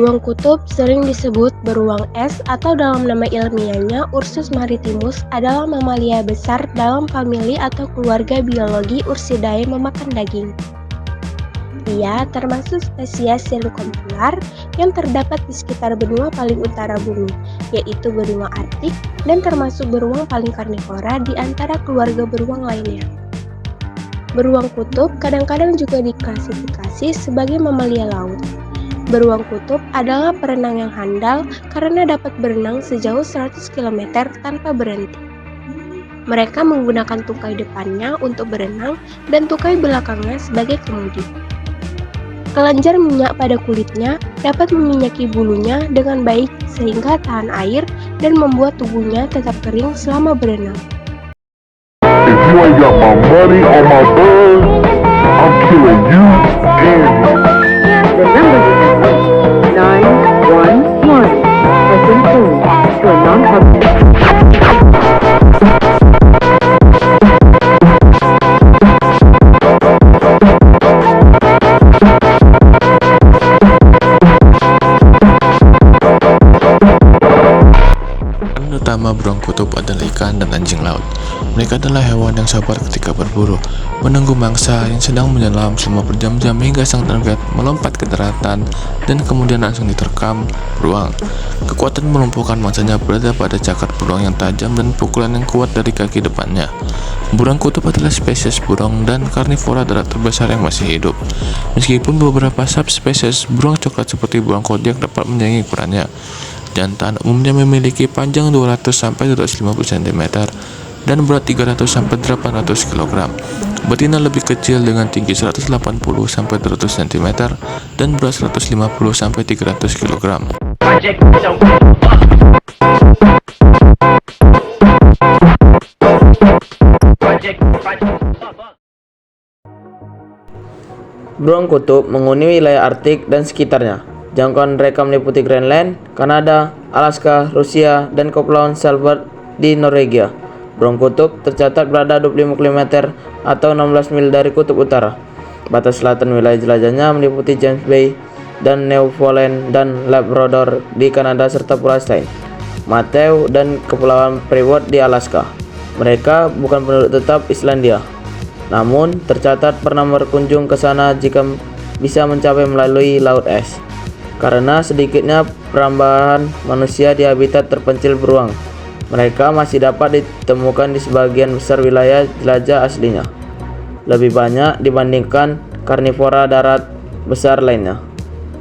Beruang kutub sering disebut beruang es atau dalam nama ilmiahnya Ursus maritimus adalah mamalia besar dalam famili atau keluarga biologi Ursidae memakan daging. Ia termasuk spesies selicopolar yang terdapat di sekitar benua paling utara bumi, yaitu benua Arktik, dan termasuk beruang paling karnivora di antara keluarga beruang lainnya. Beruang kutub kadang-kadang juga diklasifikasi sebagai mamalia laut. Beruang kutub adalah perenang yang handal karena dapat berenang sejauh 100 km tanpa berhenti. Mereka menggunakan tungkai depannya untuk berenang dan tungkai belakangnya sebagai kemudi. Kelenjar minyak pada kulitnya dapat meminyaki bulunya dengan baik sehingga tahan air dan membuat tubuhnya tetap kering selama berenang. If you ain't got my money on my bird, I'm killing you and you. The number you have reached, 911, has been changed to a non-public. Utama beruang kutub adalah ikan dan anjing laut. Mereka adalah hewan yang sabar ketika berburu, menunggu mangsa yang sedang menyelam selama berjam-jam hingga sang target melompat ke daratan dan kemudian langsung diterkam beruang. Kekuatan melumpuhkan mangsanya berada pada cakar beruang yang tajam dan pukulan yang kuat dari kaki depannya. Beruang kutub adalah spesies burung dan karnivora darat terbesar yang masih hidup. Meskipun beberapa subspesies beruang coklat seperti beruang kodiak dapat menyaingi ukurannya. Jantan umumnya memiliki panjang 200-250 cm dan berat 300-800 kg. Betina lebih kecil dengan tinggi 180-200 cm dan berat 150-300 kg. Beruang kutub menghuni wilayah Arktik dan sekitarnya. Jangkauan mereka meliputi Greenland, Kanada, Alaska, Rusia, dan Kepulauan Svalbard di Norwegia. Beruang kutub tercatat berada 25 km atau 16 mil dari kutub utara. Batas selatan wilayah jelajahnya meliputi James Bay dan Newfoundland dan Labrador di Kanada serta Pulau Stein, Matthew dan Kepulauan Freward di Alaska. Mereka bukan penduduk tetap Islandia, namun tercatat pernah berkunjung ke sana jika bisa mencapai melalui laut es. Karena sedikitnya perambahan manusia di habitat terpencil beruang, mereka masih dapat ditemukan di sebagian besar wilayah jelajah aslinya, lebih banyak dibandingkan karnivora darat besar lainnya.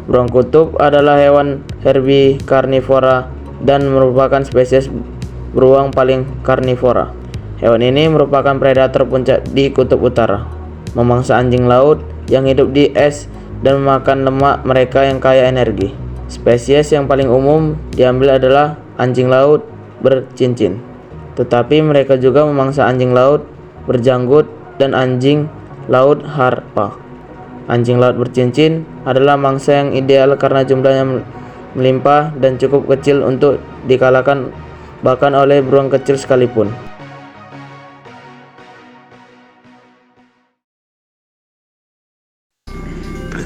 Beruang kutub adalah hewan herbikarnivora dan merupakan spesies beruang paling karnivora. Hewan ini merupakan predator puncak di kutub utara, memangsa anjing laut yang hidup di es dan memakan lemak mereka yang kaya energi. Spesies yang paling umum diambil adalah anjing laut bercincin, tetapi mereka juga memangsa anjing laut berjanggut dan anjing laut harpa. Anjing laut bercincin adalah mangsa yang ideal karena jumlahnya melimpah dan cukup kecil untuk dikalahkan bahkan oleh beruang kecil sekalipun.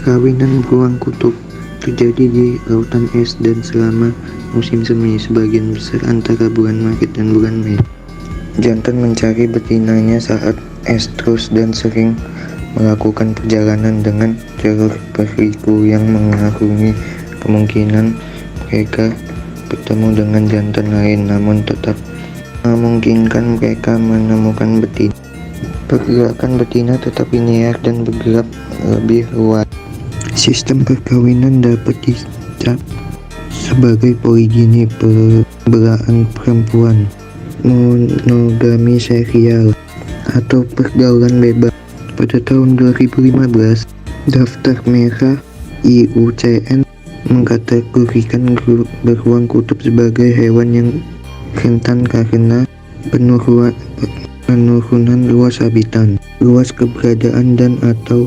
Perkawinan beruang kutub terjadi di lautan es dan selama musim semi, sebagian besar antara bulan Maret dan bulan Mei. Jantan mencari betinanya saat es terus dan sering melakukan perjalanan dengan jalur berliku yang mengarungi kemungkinan mereka bertemu dengan jantan lain, namun tetap memungkinkan mereka menemukan betina. Pergerakan betina tetap linear dan bergerak lebih luas. Sistem perkawinan dapat dicap sebagai poligini, perbelaan perempuan, monogami serial, atau pergaulan bebas. Pada tahun 2015, Daftar Merah IUCN mengkategorikan beruang kutub sebagai hewan yang rentan karena penurunan luas habitat, luas keberadaan dan atau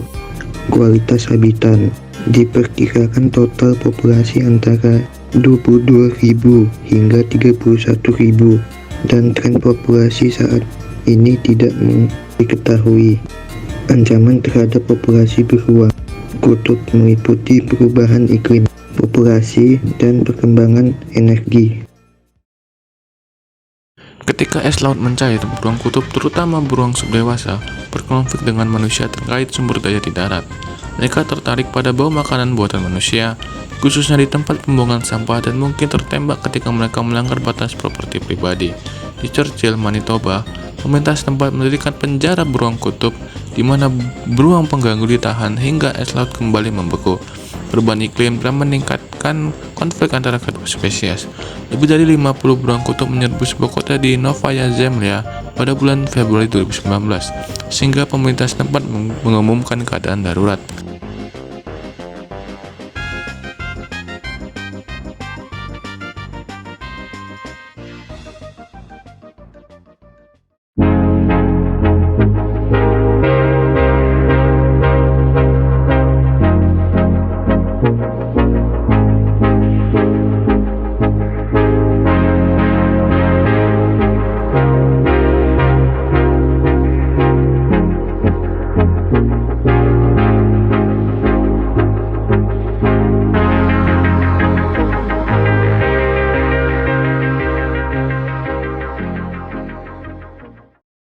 kualitas habitat. Diperkirakan total populasi antara 22.000 hingga 31.000 dan tren populasi saat ini tidak diketahui. Ancaman terhadap populasi beruang kutub meliputi perubahan iklim, populasi, dan perkembangan energi. Ketika es laut mencair, beruang kutub, terutama beruang subdewasa, berkonflik dengan manusia terkait sumber daya di darat. Mereka tertarik pada bau makanan buatan manusia, khususnya di tempat pembuangan sampah, dan mungkin tertembak ketika mereka melanggar batas properti pribadi. Di Churchill, Manitoba, pemerintah setempat mendirikan penjara beruang kutub, di mana beruang pengganggu ditahan hingga es laut kembali membeku. Perubahan iklim telah meningkatkan konflik antara kedua spesies. Lebih dari 50 beruang kutub menyerbu sebuah kota di Novaya Zemlya pada bulan Februari 2019, sehingga pemerintah setempat mengumumkan keadaan darurat.